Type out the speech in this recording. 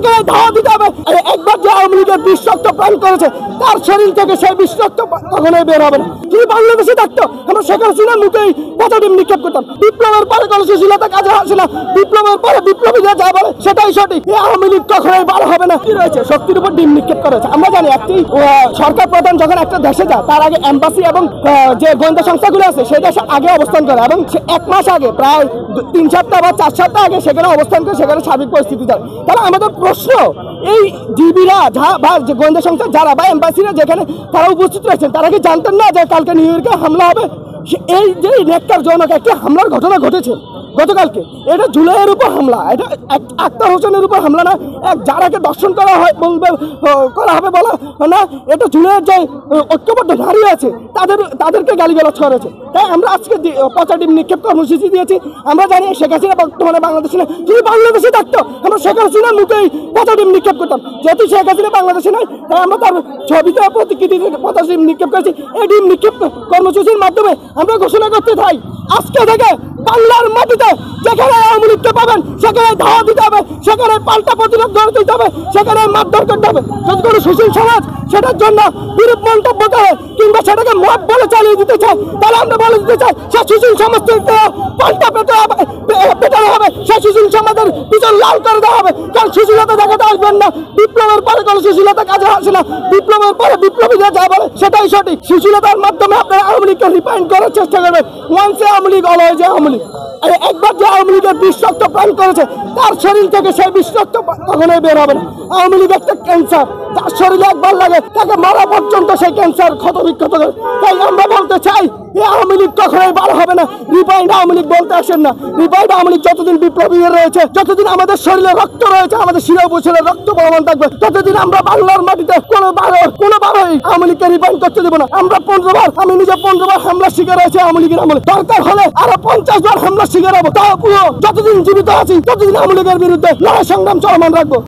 সেখানে ধাওয়া দিতে হবে। একবার যে আওয়ামী লীগের বিষাক্ত প্রাণ করেছে তার শরীর থেকে সেই বিষাক্ত কখনোই বের হবে না। যদি বাংলাদেশে থাকতো আমরা শেখ হাসিনার মুখেই কত ডিম নিক্ষেপ করতাম। বিপ্লবের পরে কোনো সুশীলতা কাজে আসে না, বিপ্লবের পরে বিপ্লবীরা যা বলে সেটাই সঠিক। এই আওয়ামী লীগ কখনোই বার হবে না। কি রয়েছে শক্তির উপর ডিম নিক্ষেপ করেছে। আমরা জানি একটি সরকার প্রধান যখন একটা দেশে যায় তার আগে এম্বাসি এবং যে গোয়েন্দা সংস্থাগুলো আছে সেই দেশে আগে অবস্থান করে এবং এক মাস আগে প্রায় 3 সপ্তাহ বা 4 সপ্তাহ আগে সেখানে অবস্থান করে সেখানে সার্বিক পরিস্থিতি যায়। তাহলে আমাদের প্রশ্ন এই জিবিরা বা গোয়েন্দা সংস্থা যারা বা এম্বাসিরা যেখানে তারা উপস্থিত রয়েছেন তারা কি জানতেন না যে কালকে নিউ ইয়র্কে হামলা হবে? এই যে নেককারজনক একটি হামলার ঘটনা ঘটেছে গতকালকে, এটা জুলাইয়ের উপর হামলা, এটা আক্তার হোসেনের উপর হামলা না, এক যারাকে দর্শন করা হয় করা হবে বলা না, এটা জুলাইয়ের যে ঐক্যবদ্ধ নারী আছে তাদেরকে গালিগালাজ করেছে। তাই আমরা আজকে পচা ডিম নিক্ষেপ কর্মসূচি দিয়েছি। আমরা জানি শেখ হাসিনা বর্তমানে বাংলাদেশে না, যদি বাংলাদেশে থাকতো আমরা শেখ হাসিনার মুখেই পচা ডিম নিক্ষেপ করতাম। যেহেতু শেখ হাসিনা বাংলাদেশে নাই তাই আমরা তার ছবিতে প্রতিকৃতি পচা ডিম নিক্ষেপ করেছি। এই ডিম নিক্ষেপ কর্মসূচির মাধ্যমে আমরা ঘোষণা করতে চাই আজকে থেকে বাংলার মাটিতে যেখানে আওয়ামী লীগকে পাবেন সেখানে ধাওয়া দিতে হবে, সেখানে পাল্টা প্রতিরোধ গড়ে তুলতে হবে, সেখানে মারধর করতে হবে। যদি কোনো সুশীল সমাজ সেটার জন্য বিরূপ মন্তব্য করে কিংবা সেটাকে মত বলে চালিয়ে দিতে চায় তাহলে আমরা বলে দিতে চাই সে সুশীল সমাজ থেকে পাল্টা পেটানো হবে, সে সুশীল সমাজের পিছন লাল করে দেওয়া হবে। কারণ সুশীলতা দেখাতে আসবেন না, বিপ্লবের পরে কোনো সুশীলতা কাজে আসে না, বিপ্লবের পরে বিপ্লবীরা যা বলে সেটাই সঠিক। সুশীলতার মাধ্যমে আপনারা আওয়ামী লীগকে রিফাইন করার চেষ্টা করবেন। Once Awami League always Awami League. একবার যে আওয়ামী লীগের বিষাক্ত প্রাণ করেছে তার শরীর থেকে সেই বিষাক্ত কখনোই বের হবে না। আওয়ামী লীগ একটা ক্যান্সার, তার শরীরে একবার লাগে তাকে মারা পর্যন্ত সেই ক্যান্সার ক্ষত বিক্ষত করে। তাই আমরা বলতে চাই এই আওয়ামী লীগ কখনোই বার হবে না। রিফাইন্ড আওয়ামী লীগ বলতে আসেন না। রিফাইন্ড আওয়ামী লীগ যতদিন বিপ্লবী রয়েছে, যতদিন আমাদের শরীরে রক্ত রয়েছে, আমাদের শিরা উপশিরা রক্ত বহমান থাকবে, ততদিন আমরা বাংলার মাটিতে কোনোবারই আওয়ামী লীগকে রিফাইন্ড করতে দেবো না। আমরা 15 বার, আমি নিজে 15 বার হামলার শিকার হয়েছে আওয়ামী লীগের আমলে। দরকার হলে আরো 50 বার হামলার শিকার হবো। তাও পুরো যতদিন জীবিত আছি ততদিন আওয়ামী লীগের বিরুদ্ধে লড়াই সংগ্রাম চলমান রাখবো।